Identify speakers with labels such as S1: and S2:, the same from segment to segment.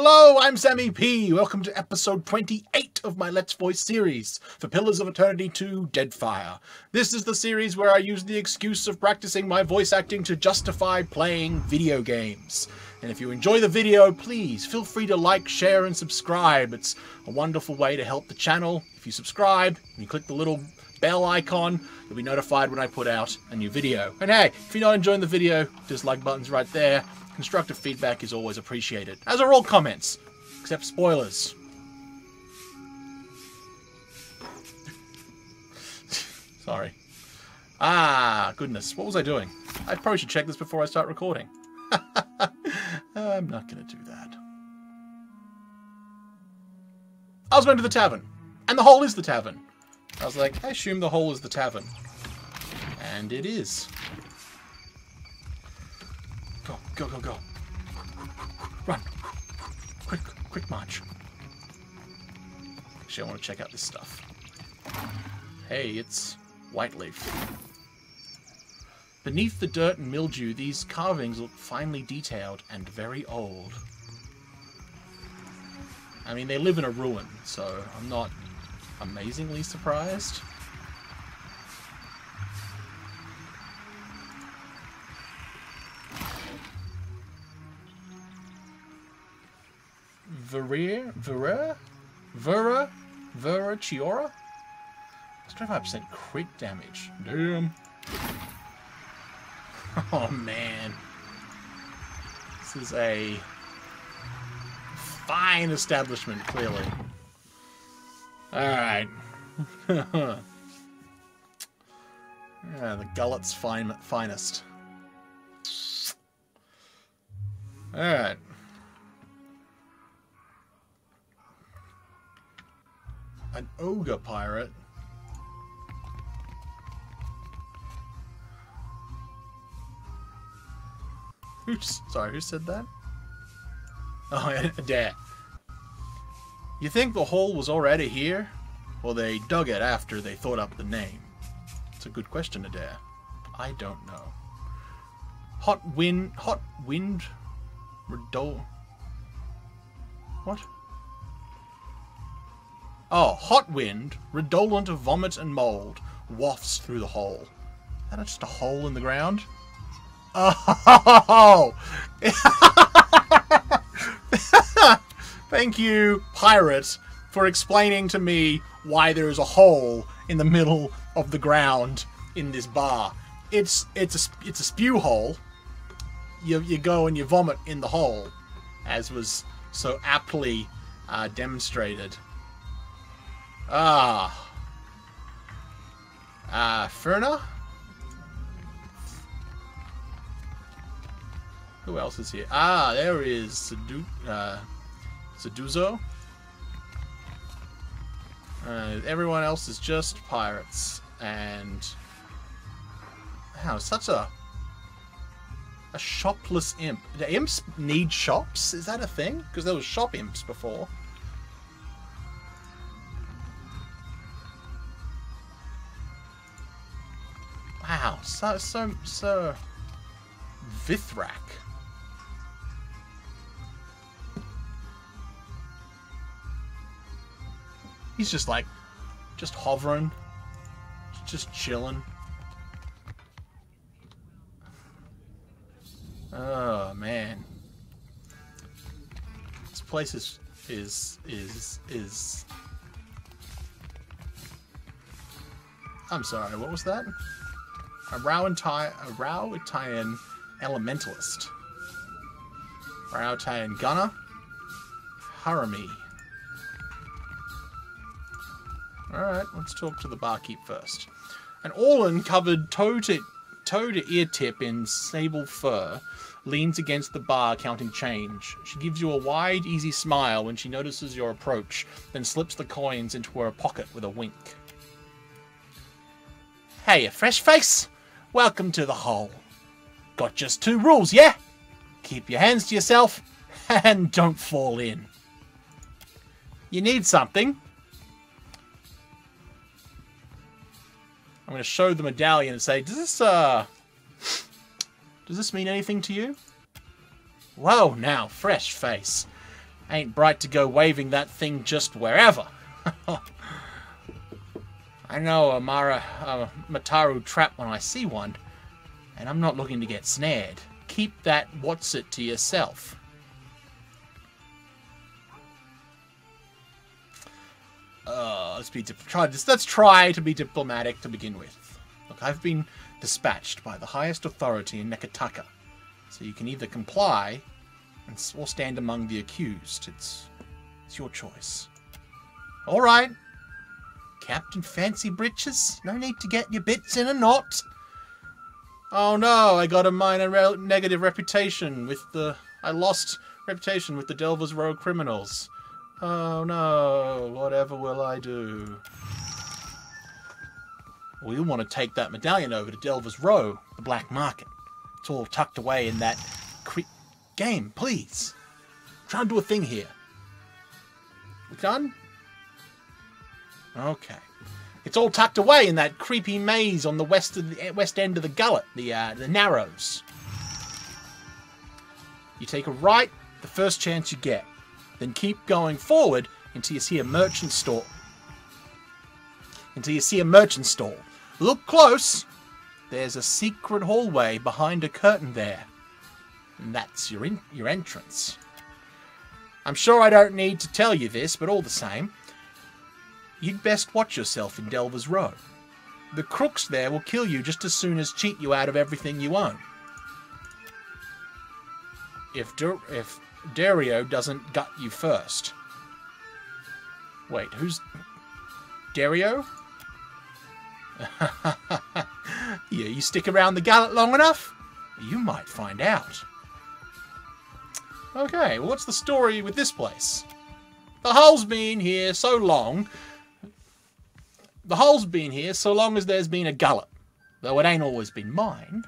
S1: Hello, I'm SammyP. Welcome to episode 28 of my Let's Voice series for Pillars of Eternity 2 Deadfire. This is the series where I use the excuse of practicing my voice acting to justify playing video games. And if you enjoy the video, please feel free to like, share, and subscribe. It's a wonderful way to help the channel. If you subscribe and you click the little bell icon, you'll be notified when I put out a new video. And hey, if you're not enjoying the video, dislike button's right there. Constructive feedback is always appreciated, as are all comments, except spoilers. Sorry. Ah, goodness. What was I doing? I probably should check this before I start recording. I'm not going to do that. I was going to the tavern, and the hole is the tavern. I was like, I assume the hole is the tavern. And it is. Go, go, go, go. Run. Quick march. Actually, I want to check out this stuff. Hey, it's white leaf. Beneath the dirt and mildew, these carvings look finely detailed and very old. I mean, they live in a ruin, so I'm not amazingly surprised. Vera Chiora? 25% crit damage. Damn. Oh man. This is a fine establishment, clearly. Alright. Yeah, the gullet's finest. Alright. An ogre pirate. Sorry, who said that? Oh, Adair. You think the hole was already here? Or they dug it after they thought up the name? It's a good question, Adair. I don't know. Hot wind, what? Oh, hot wind, redolent of vomit and mold, wafts through the hole. Is that just a hole in the ground? Oh! Thank you, pirate, for explaining to me why there is a hole in the middle of the ground in this bar. It's a spew hole. You go and you vomit in the hole, as was so aptly demonstrated. Ferna? Who else is here? There is Seduzo. Everyone else is just pirates. And wow, such a shopless imp. Do imps need shops? Is that a thing? Because there was shop imps before. Wow, so Vithrak. He's just like, just hovering, just chilling. Oh man, this place is. I'm sorry, what was that? A Rowitayan Elementalist. Rowitayan Gunner. Harami. Alright, let's talk to the barkeep first. An Orlan covered toe to ear tip in sable fur leans against the bar counting change. She gives you a wide, easy smile when she notices your approach, then slips the coins into her pocket with a wink. Hey, a fresh face? Welcome to the hole. Got just 2 rules, yeah? Keep your hands to yourself, and don't fall in. You need something? I'm going to show the medallion and say, does this mean anything to you? Whoa, now, fresh face. Ain't bright to go waving that thing just wherever. I know a Mataru trap when I see one, and I'm not looking to get snared. Keep that what's-it to yourself. Let's try to be diplomatic to begin with. Look, I've been dispatched by the highest authority in Nekataka, so you can either comply or stand among the accused. It's your choice. All right, Captain Fancy Britches. No need to get your bits in a knot. Oh no, I got a minor negative reputation with the... I lost reputation with the Delver's Row criminals. Oh no, whatever will I do? We want to take that medallion over to Delver's Row, the black market. It's all tucked away in that game, please. I'm trying to do a thing here. We done? Okay. It's all tucked away in that creepy maze on the west end of the gullet, the Narrows. You take a right the first chance you get. Then keep going forward until you see a merchant stall. Look close. There's a secret hallway behind a curtain there. And that's your entrance. I'm sure I don't need to tell you this, but all the same, you'd best watch yourself in Delver's Row. The crooks there will kill you just as soon as cheat you out of everything you own. If Dario doesn't gut you first. Wait, who's... Dario? Yeah, you stick around the gullet long enough, you might find out. Okay, well, what's the story with this place? The hull's been here so long... The hull's been here so long as there's been a gullet. Though it ain't always been mine.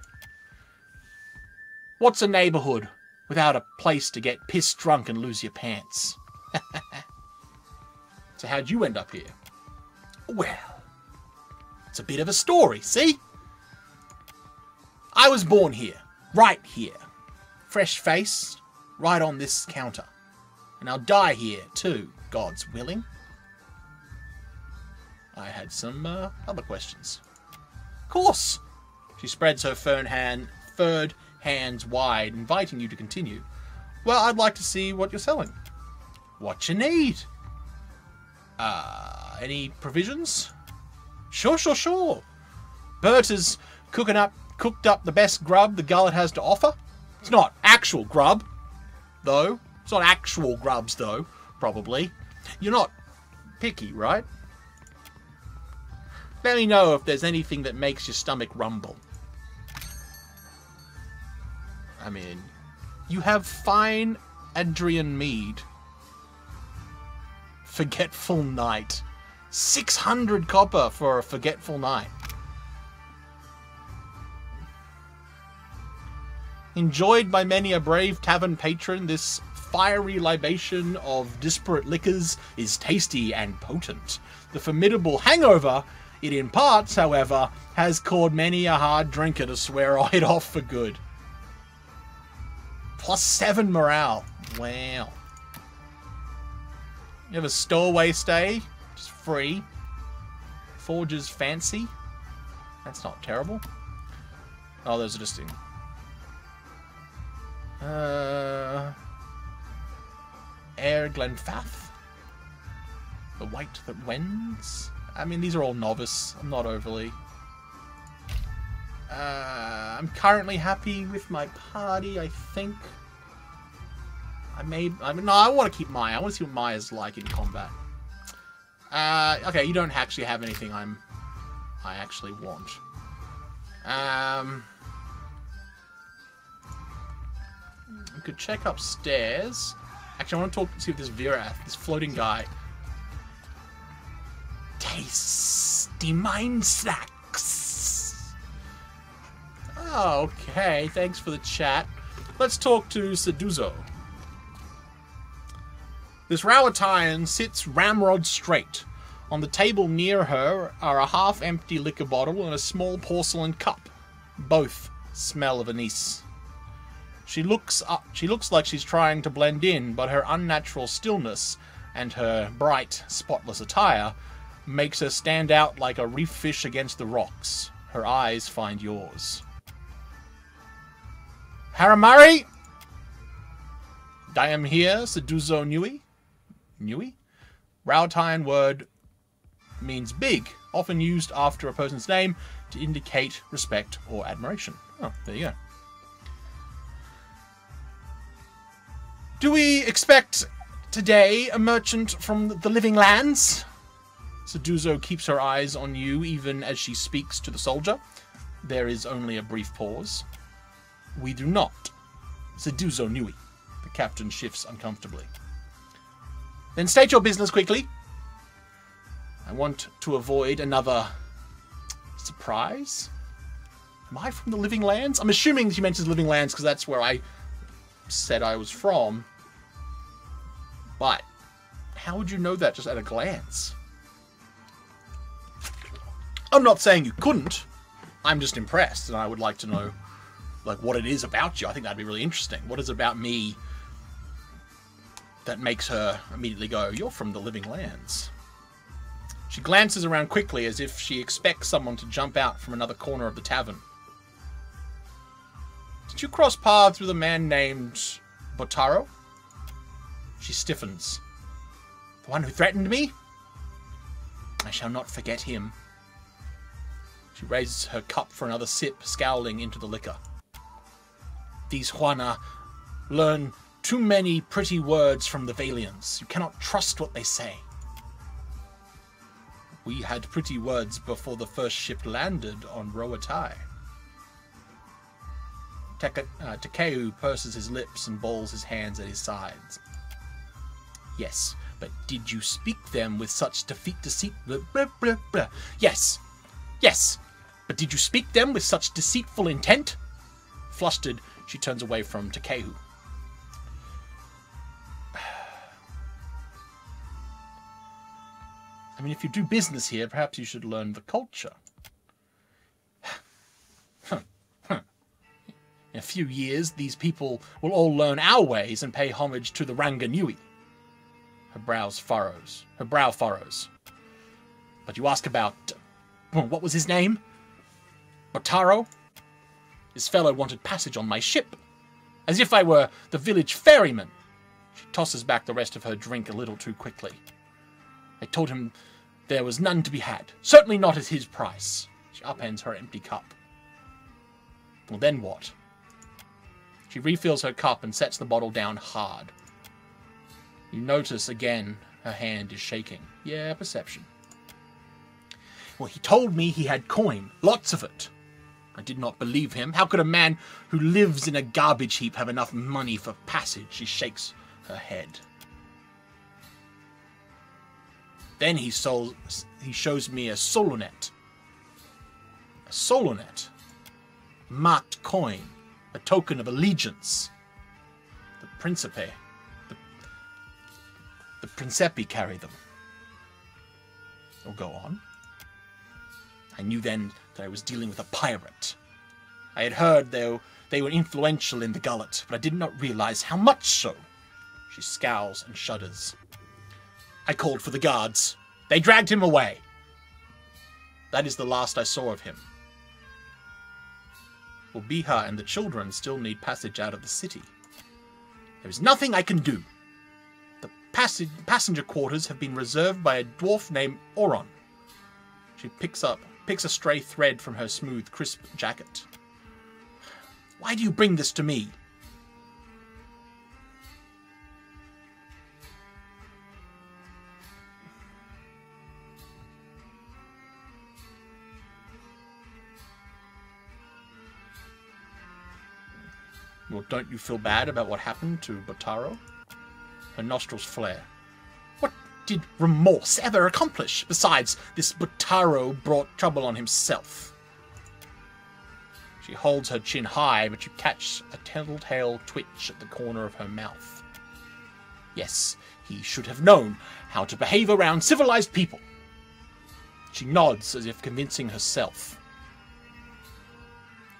S1: What's a neighbourhood without a place to get pissed drunk and lose your pants? So how'd you end up here? Well, it's a bit of a story, see? I was born here, right here. Fresh face, right on this counter. And I'll die here too, God's willing. I had some other questions. Of course! She spreads her furred hands wide, inviting you to continue. Well, I'd like to see what you're selling. What you need? Any provisions? Sure. Bert has cooked up the best grub the gullet has to offer. It's not actual grub, though. It's not actual grubs, though, probably. You're not picky, right? Let me know if there's anything that makes your stomach rumble. I mean, you have fine Adrian mead. Forgetful Night. 600 copper for a Forgetful Night. Enjoyed by many a brave tavern patron, this fiery libation of disparate liquors is tasty and potent. The formidable hangover it imparts, however, has caused many a hard drinker to swear it off for good. +7 morale. Wow. You have a stowaway stay, just free. Forger's Fancy. That's not terrible. Oh, those are just in. Air Glenfath. The White That Wends. I mean, these are all novice. I'm not overly... I'm currently happy with my party, I think. No, I want to keep Maya. I want to see what Maya's like in combat. Okay, you don't actually have anything I actually want. We could check upstairs. Actually, I want to see if this Virath, this floating guy... Tasty mind snacks. Oh, okay. Thanks for the chat. Let's talk to Seduzo. This Rawatian sits ramrod straight. On the table near her are a half-empty liquor bottle and a small porcelain cup. Both smell of anise. She looks like she's trying to blend in, but her unnatural stillness and her bright, spotless attire makes her stand out like a reef fish against the rocks. Her eyes find yours. Haramari! I am here, Seduzo Nui. Nui? Rautine word means big, often used after a person's name to indicate respect or admiration. Oh, there you go. Do we expect today a merchant from the living lands? Seduzo keeps her eyes on you even as she speaks to the soldier. There is only a brief pause. We do not. Seduzo Nui. The captain shifts uncomfortably. Then state your business quickly. I want to avoid another surprise. Am I from the living lands? I'm assuming she mentions living lands because that's where I said I was from. But how would you know that just at a glance? I'm not saying you couldn't. I'm just impressed, and I would like to know like what it is about you. I think that'd be really interesting. What is it about me that makes her immediately go, "You're from the living lands"? She glances around quickly as if she expects someone to jump out from another corner of the tavern. Did you cross paths with a man named Botaro? She stiffens. The one who threatened me? I shall not forget him. She raises her cup for another sip, scowling into the liquor. These Juana learn too many pretty words from the Valians. You cannot trust what they say. We had pretty words before the first ship landed on Roatai. Takeu purses his lips and balls his hands at his sides. Yes, but did you speak them with such deceit? Blah, blah, blah, blah. Yes, but did you speak them with such deceitful intent? Flustered, she turns away from Takeu. I mean, if you do business here, perhaps you should learn the culture. In a few years, these people will all learn our ways and pay homage to the Ranganui. Her brow furrows. But you ask about... what was his name? Botaro? This fellow wanted passage on my ship. As if I were the village ferryman. She tosses back the rest of her drink a little too quickly. I told him there was none to be had. Certainly not at his price. She upends her empty cup. Well, then what? She refills her cup and sets the bottle down hard. You notice again her hand is shaking. Yeah, perception. Well, he told me he had coin. Lots of it. I did not believe him. How could a man who lives in a garbage heap have enough money for passage? She shakes her head. Then he shows me a solonet. A solonet. Marked coin. A token of allegiance. The Principe. The Principi carry them. Or go on. I knew then that I was dealing with a pirate. I had heard they were influential in the gullet, but I did not realize how much so. She scowls and shudders. I called for the guards. They dragged him away. That is the last I saw of him. Well, Biha and the children still need passage out of the city. There is nothing I can do. The passenger quarters have been reserved by a dwarf named Oron. She picks a stray thread from her smooth, crisp jacket. Why do you bring this to me? Well, don't you feel bad about what happened to Botaro? Her nostrils flare. What did remorse ever accomplish? Besides, this Botaro brought trouble on himself. She holds her chin high, but you catch a telltale twitch at the corner of her mouth. Yes, he should have known how to behave around civilized people. She nods as if convincing herself.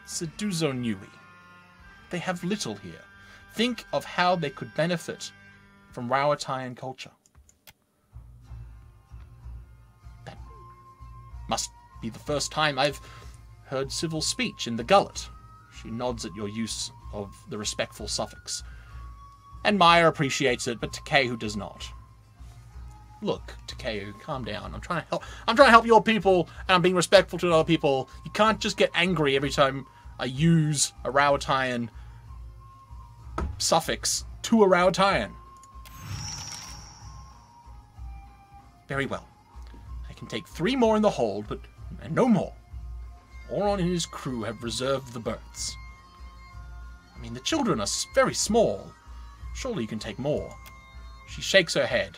S1: Seduzo Nui. they have little here. Think of how they could benefit from Rauatayan culture. That must be the first time I've heard civil speech in the gullet. She nods at your use of the respectful suffix. And Maya appreciates it, but Takeu does not. Look, Takeu, calm down. I'm trying to help your people, and I'm being respectful to other people. You can't just get angry every time I use a Rauatayan suffix to a Rauatayan. Very well. I can take 3 more in the hold, but no more. Oron and his crew have reserved the berths. I mean, the children are very small. Surely you can take more. She shakes her head.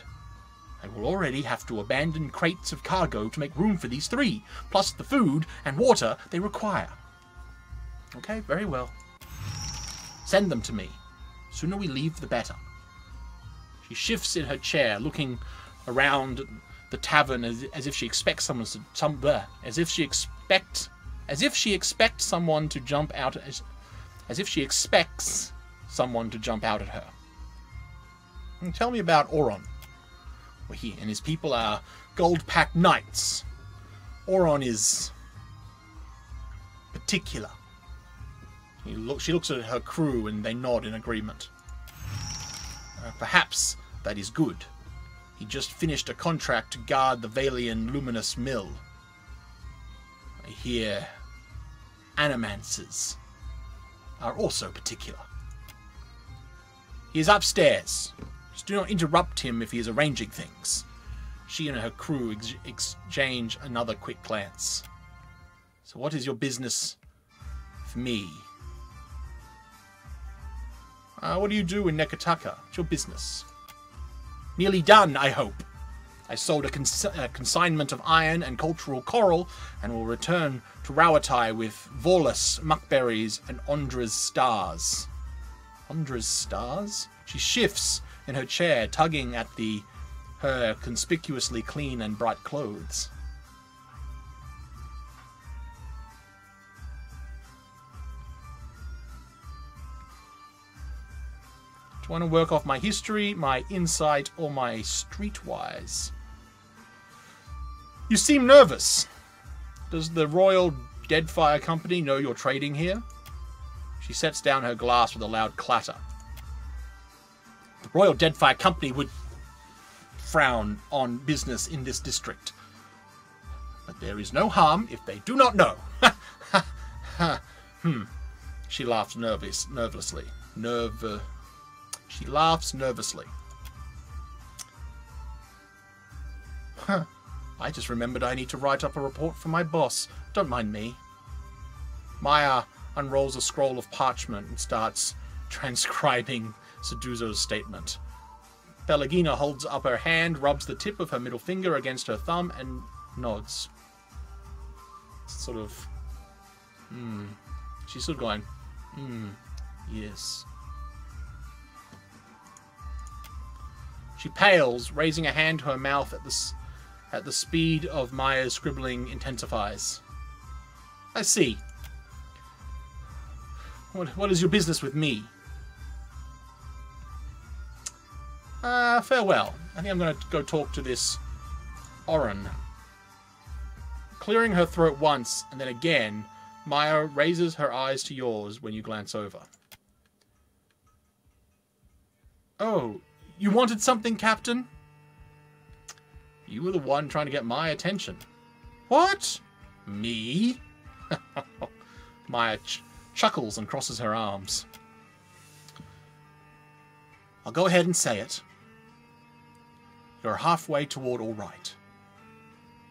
S1: I will already have to abandon crates of cargo to make room for these 3, plus the food and water they require. Okay, very well. Send them to me. The sooner we leave, the better. She shifts in her chair, looking around the tavern as if she expects someone to as if she expects someone to jump out at her. And tell me about Oron. Well, he and his people are Goldpact knights. Oron is particular. She looks at her crew and they nod in agreement. Perhaps that is good. He just finished a contract to guard the Valian Luminous Mill. I hear animancers are also particular. He is upstairs. Just do not interrupt him if he is arranging things. She and her crew exchange another quick glance. So what is your business with me? What do you do in Nekataka? It's your business. Nearly done, I hope. I sold a consignment of iron and cultural coral and will return to Rauatai with Volus, muckberries, and Ondra's stars. Ondra's stars? She shifts in her chair, tugging at her conspicuously clean and bright clothes. Do you want to work off my history, my insight, or my streetwise? You seem nervous. Does the Royal Deadfire Company know you're trading here? She sets down her glass with a loud clatter. The Royal Deadfire Company would frown on business in this district. But there is no harm if they do not know. She laughs nervously. She laughs nervously. I just remembered I need to write up a report for my boss. Don't mind me. Maya unrolls a scroll of parchment and starts transcribing Seduzo's statement. Pelagina holds up her hand, rubs the tip of her middle finger against her thumb, and nods. Sort of... She's sort of going, yes. She pales, raising a hand to her mouth at the speed of Maya's scribbling intensifies. I see. What is your business with me? Farewell. I think I'm going to go talk to this Oron. Clearing her throat once, and then again, Maya raises her eyes to yours when you glance over. Oh, you wanted something, Captain? You were the one trying to get my attention. What? Me? Maya chuckles and crosses her arms. I'll go ahead and say it. You're halfway toward all right.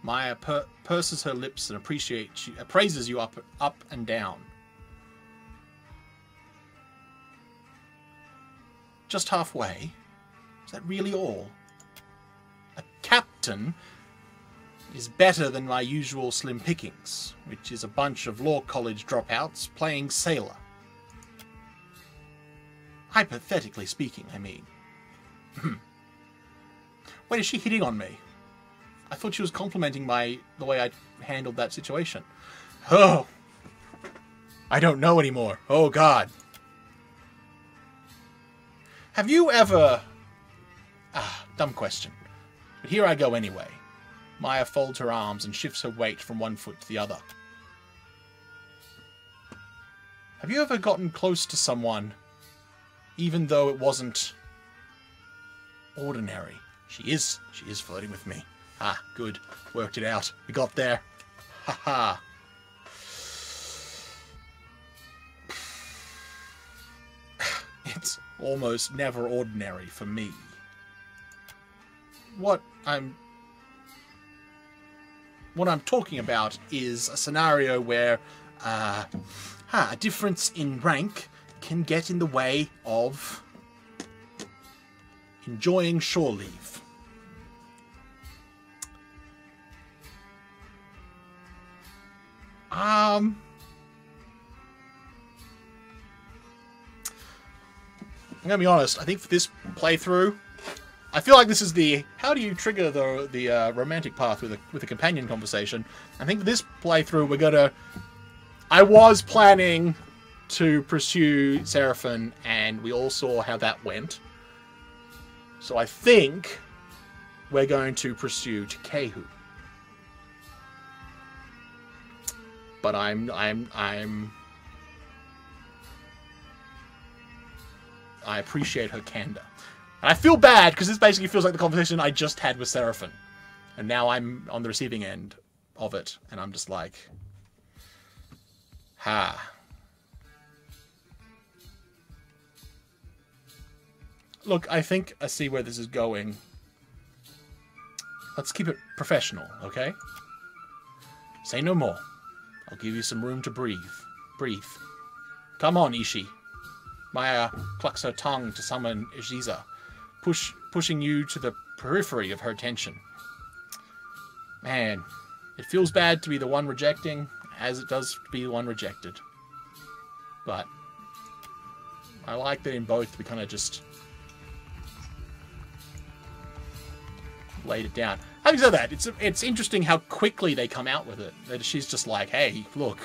S1: Maya purses her lips and appraises you up and down. Just halfway? Is that really all? A captain is better than my usual slim pickings, which is a bunch of law college dropouts playing sailor. Hypothetically speaking, I mean. Wait, is she hitting on me? I thought she was complimenting the way I handled that situation. Oh! I don't know anymore. Oh, God. Have you ever... dumb question. But here I go anyway. Maya folds her arms and shifts her weight from one foot to the other. Have you ever gotten close to someone, even though it wasn't ordinary? She is flirting with me. Ah, good. Worked it out. We got there. Ha ha. It's almost never ordinary for me. What I'm talking about is a scenario where a difference in rank can get in the way of enjoying shore leave. I'm gonna be honest, I think for this playthrough, I feel like this is the how do you trigger the romantic path with a companion conversation. I think for this playthrough I was planning to pursue Seraphine, and we all saw how that went. So I think we're going to pursue Takehu. But I appreciate her candor. And I feel bad, because this basically feels like the conversation I just had with Seraphine. And now I'm on the receiving end of it. And I'm just like... Ha. Look, I think I see where this is going. Let's keep it professional, okay? Say no more. I'll give you some room to breathe. Breathe. Come on, Ishi. Maya clucks her tongue to summon Ishiza, pushing you to the periphery of her attention. Man, it feels bad to be the one rejecting, as it does to be the one rejected. But I like that in both we kind of just laid it down. Having said that, it's interesting how quickly they come out with it. That she's just like, hey, look.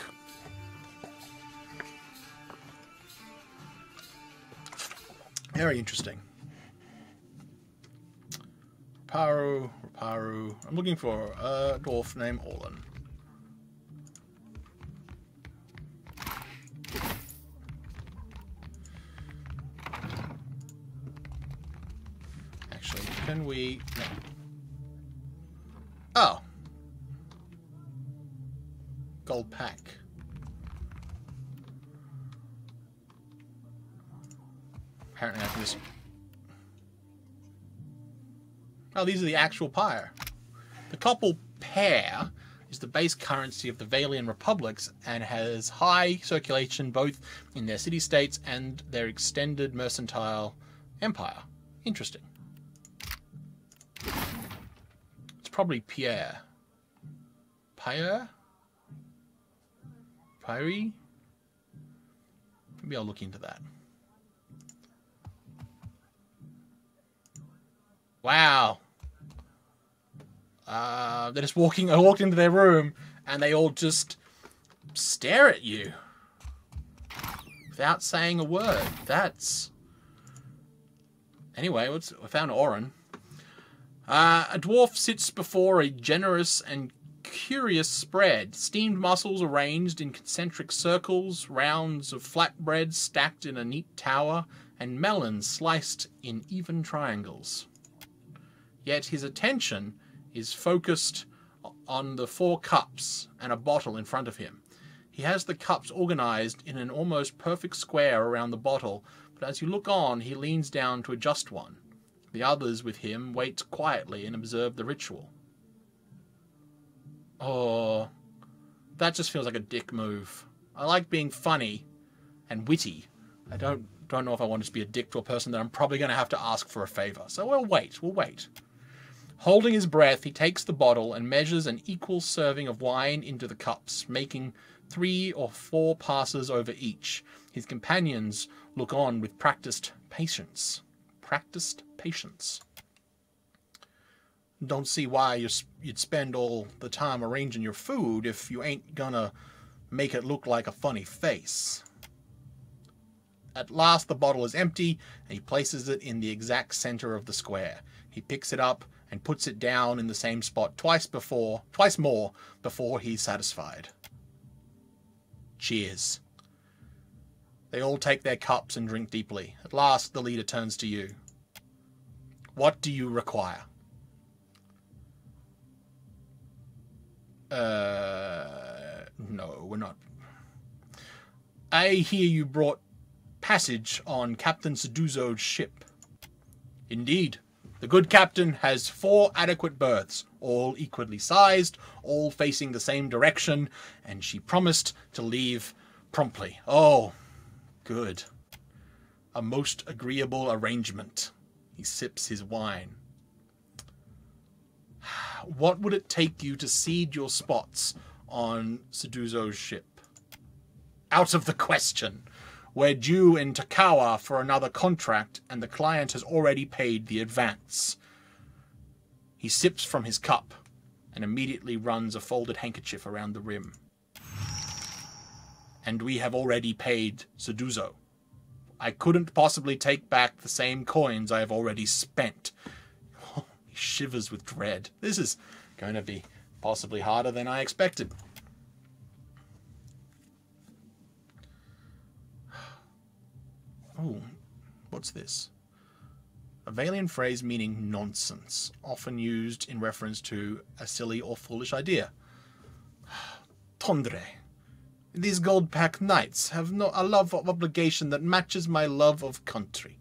S1: Very interesting. Raparu. I'm looking for a dwarf named Orlan. Actually, can we... No. Oh. Goldpact. Apparently I can just... Oh, these are the actual pyre. The couple pair is the base currency of the Valian republics and has high circulation both in their city-states and their extended mercantile empire. Interesting. It's probably Pierre. Pyre? Pyre? Maybe I'll look into that. Wow. They're just walking. I walked into their room and they all just stare at you without saying a word. That's... Anyway, we found Oren. A dwarf sits before a generous and curious spread. Steamed mussels arranged in concentric circles, rounds of flatbread stacked in a neat tower, and melons sliced in even triangles. Yet his attention is focused on the 4 cups and a bottle in front of him. He has the cups organized in an almost perfect square around the bottle, but as you look on, he leans down to adjust one. The others with him wait quietly and observe the ritual. Oh, that just feels like a dick move. I like being funny and witty. I don't know if I want to be a dick to a person that I'm probably going to have to ask for a favor. So we'll wait. Holding his breath, he takes the bottle and measures an equal serving of wine into the cups, making 3 or 4 passes over each. His companions look on with practiced patience. Don't see why you'd spend all the time arranging your food if you ain't gonna make it look like a funny face. At last the bottle is empty, and he places it in the exact center of the square. He picks it up and puts it down in the same spot twice more before he's satisfied. Cheers. They all take their cups and drink deeply. At last the leader turns to you. What do you require? No, we're not. I hear you brought passage on Captain Seduzo's ship. Indeed. The good captain has 4 adequate berths, all equally sized, all facing the same direction, and she promised to leave promptly. Oh, good. A most agreeable arrangement. He sips his wine. What would it take you to cede your spots on Seduzo's ship? Out of the question. We're due in Takawa for another contract, and the client has already paid the advance. He sips from his cup and immediately runs a folded handkerchief around the rim. And we have already paid Seduzo. I couldn't possibly take back the same coins I have already spent. Oh, he shivers with dread. This is going to be possibly harder than I expected. Oh, what's this? A Valian phrase meaning nonsense, often used in reference to a silly or foolish idea. Tondre. These Goldpact knights have a love of obligation that matches my love of country.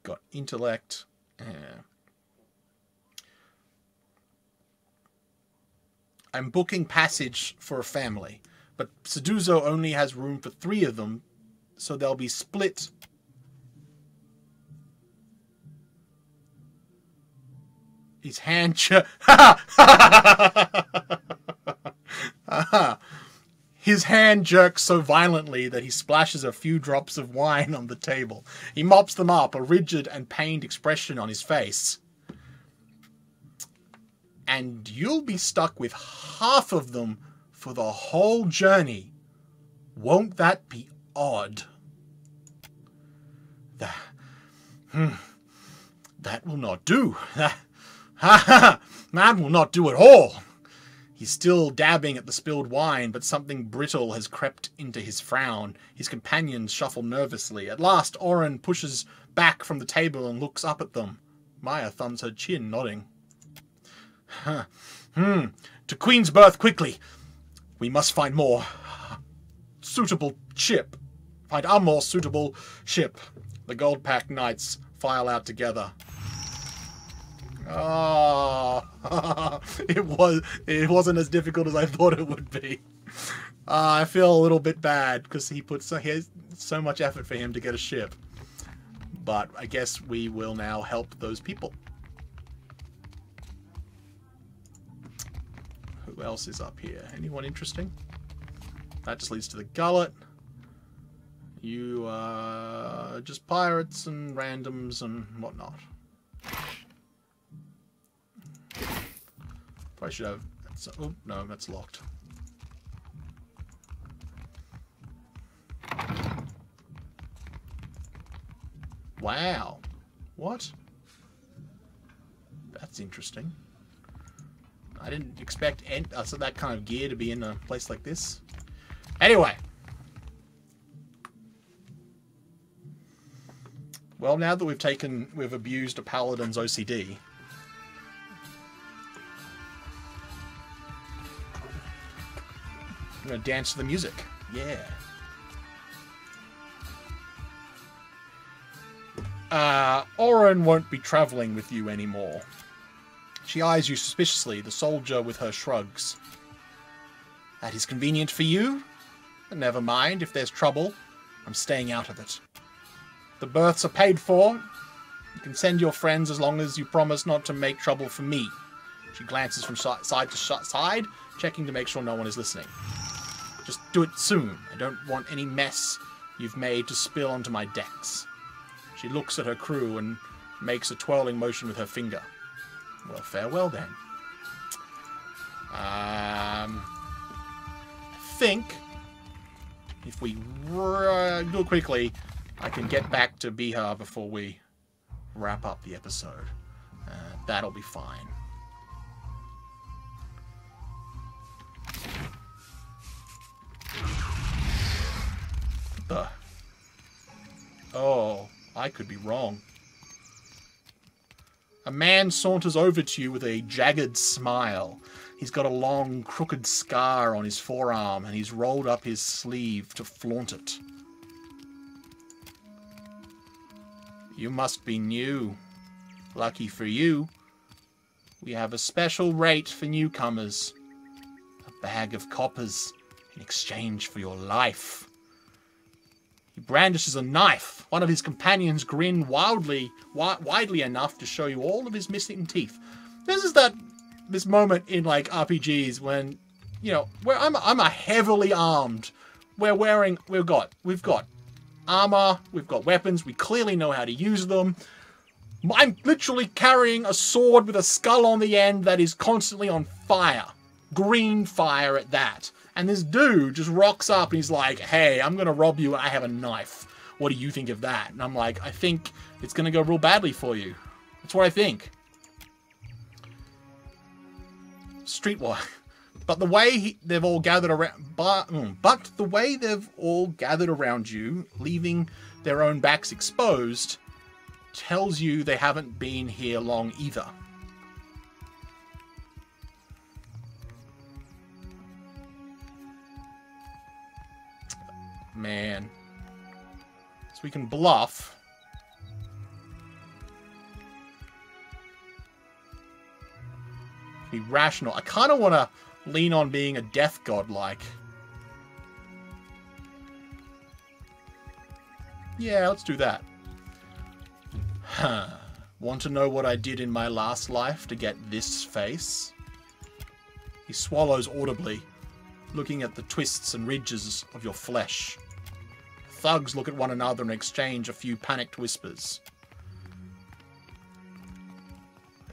S1: Got intellect. I'm booking passage for a family, but Seduzo only has room for 3 of them, so they'll be split. His hand His hand jerks so violently that he splashes a few drops of wine on the table. He mops them up, a rigid and pained expression on his face. And you'll be stuck with half of them for the whole journey. Won't that be odd? That will not do. That will not do at all. He's still dabbing at the spilled wine, but something brittle has crept into his frown. His companions shuffle nervously. At last, Oren pushes back from the table and looks up at them. Maya thumbs her chin, nodding. To Queen's Berth, quickly. We must find more suitable ship. Find a more suitable ship. The Goldpact knights file out together. Oh, it wasn't as difficult as I thought it would be. I feel a little bit bad because he has so much effort for him to get a ship. But I guess we will now help those people. Who else is up here? Anyone interesting? That just leads to the gullet. You are just pirates and randoms and whatnot. Probably should have... Oh, no, that's locked. Wow. What? That's interesting. I didn't expect that kind of gear to be in a place like this. Anyway. Well, now that we've abused a paladin's OCD... I'm gonna dance to the music. Yeah. Oren won't be traveling with you anymore. She eyes you suspiciously, the soldier with her shrugs. That is convenient for you? But never mind, if there's trouble, I'm staying out of it. The berths are paid for. You can send your friends as long as you promise not to make trouble for me. She glances from side to side, checking to make sure no one is listening. Just do it soon. I don't want any mess you've made to spill onto my decks. She looks at her crew and makes a twirling motion with her finger. Well, farewell then. think if we do it quickly, I can get back to Bihar before we wrap up the episode. That'll be fine. Oh, I could be wrong. A man saunters over to you with a jagged smile. He's got a long, crooked scar on his forearm, and he's rolled up his sleeve to flaunt it. You must be new. Lucky for you, we have a special rate for newcomers. A bag of coppers in exchange for your life. He brandishes a knife. One of his companions grin widely enough to show you all of his missing teeth. This is this moment in like RPGs when, you know, where I'm a heavily armed. We've got armor, we've got weapons, we clearly know how to use them. I'm literally carrying a sword with a skull on the end that is constantly on fire. Green fire at that. And this dude just rocks up and he's like, hey, I'm going to rob you and I have a knife. What do you think of that? And I'm like, I think it's going to go real badly for you. That's what I think. Streetwise. But the way they've all gathered around... But the way they've all gathered around you, leaving their own backs exposed, tells you they haven't been here long either. Man. So we can bluff. Be rational. I kind of want to lean on being a death god like. Yeah, let's do that. Huh. Want to know what I did in my last life to get this face? He swallows audibly, looking at the twists and ridges of your flesh. Thugs look at one another and exchange a few panicked whispers.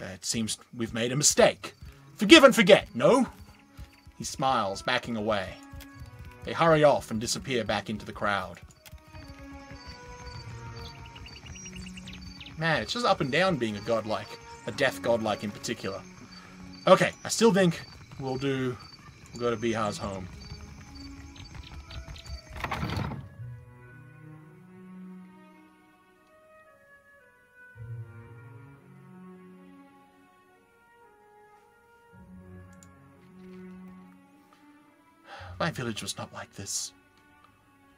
S1: It seems we've made a mistake. Forgive and forget, no? He smiles, backing away. They hurry off and disappear back into the crowd. Man, it's just up and down being a godlike. A death godlike in particular. Okay, I still think we'll go to Bihar's home. My village was not like this.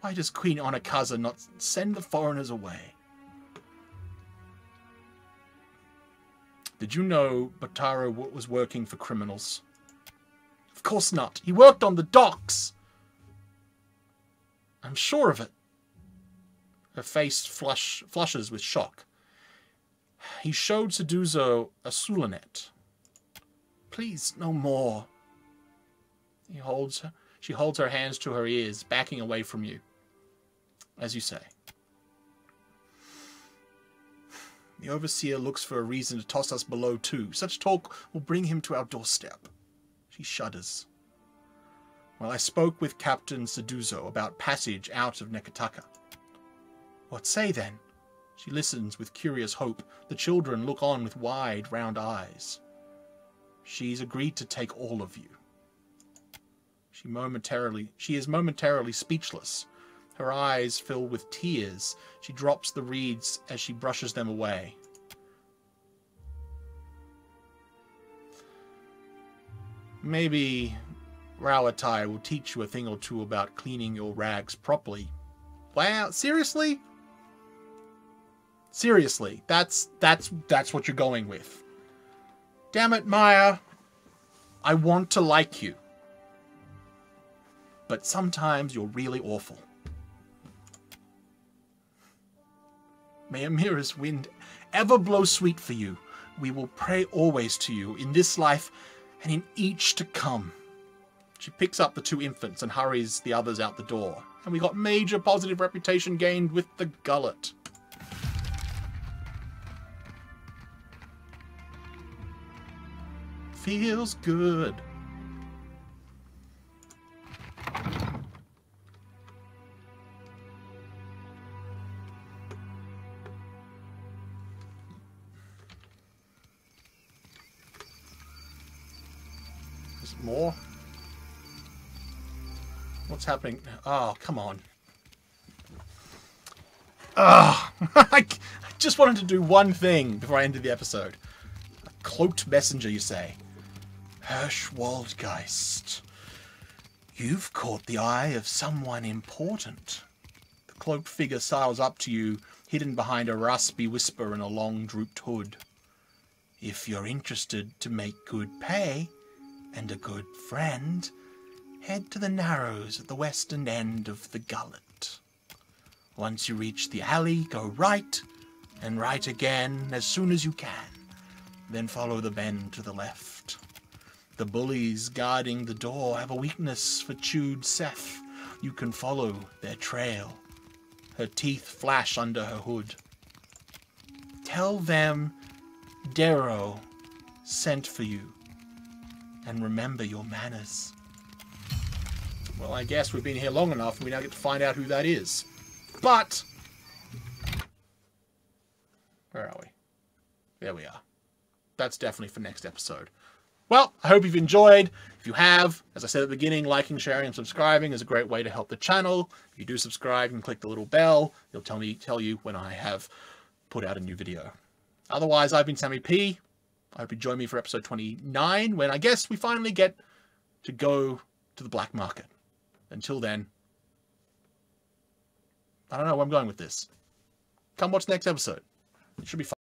S1: Why does Queen Onakaza not send the foreigners away? Did you know Bataro was working for criminals? Of course not. He worked on the docks. I'm sure of it. Her face flushes with shock. He showed Suduzo a sulanet. Please, no more. She holds her hands to her ears, backing away from you. As you say. The overseer looks for a reason to toss us below too. Such talk will bring him to our doorstep. She shudders. Well, I spoke with Captain Suduzo about passage out of Nekataka. What say then? She listens with curious hope. The children look on with wide, round eyes. She's agreed to take all of you. She is momentarily speechless. Her eyes fill with tears. She drops the reeds as she brushes them away. Maybe Rawatai will teach you a thing or two about cleaning your rags properly. Wow, seriously? Seriously, that's what you're going with. Damn it, Maya. I want to like you. But sometimes you're really awful. May Amira's wind ever blow sweet for you. We will pray always to you, in this life and in each to come. She picks up the two infants and hurries the others out the door. And we got major positive reputation gained with the gullet. Feels good. more. What's happening? Oh, come on. Ah, I just wanted to do one thing before I ended the episode. A cloaked messenger, you say? Hirschwaldgeist. You've caught the eye of someone important. The cloaked figure sidles up to you, hidden behind a raspy whisper and a long drooped hood. If you're interested to make good pay and a good friend, head to the Narrows at the western end of the gullet. Once you reach the alley, go right, and right again as soon as you can. Then follow the bend to the left. The bullies guarding the door have a weakness for chewed Seth. You can follow their trail. Her teeth flash under her hood. Tell them Darrow sent for you. And remember your manners. Well, I guess we've been here long enough and we now get to find out who that is. But where are we? There we are. That's definitely for next episode. Well, I hope you've enjoyed. If you have, as I said at the beginning, liking, sharing, and subscribing is a great way to help the channel. If you do subscribe, you can click the little bell. It'll tell you when I have put out a new video. Otherwise, I've been SammyP. I hope you join me for episode 29, when I guess we finally get to go to the black market. Until then, I don't know where I'm going with this. Come watch the next episode. It should be fun.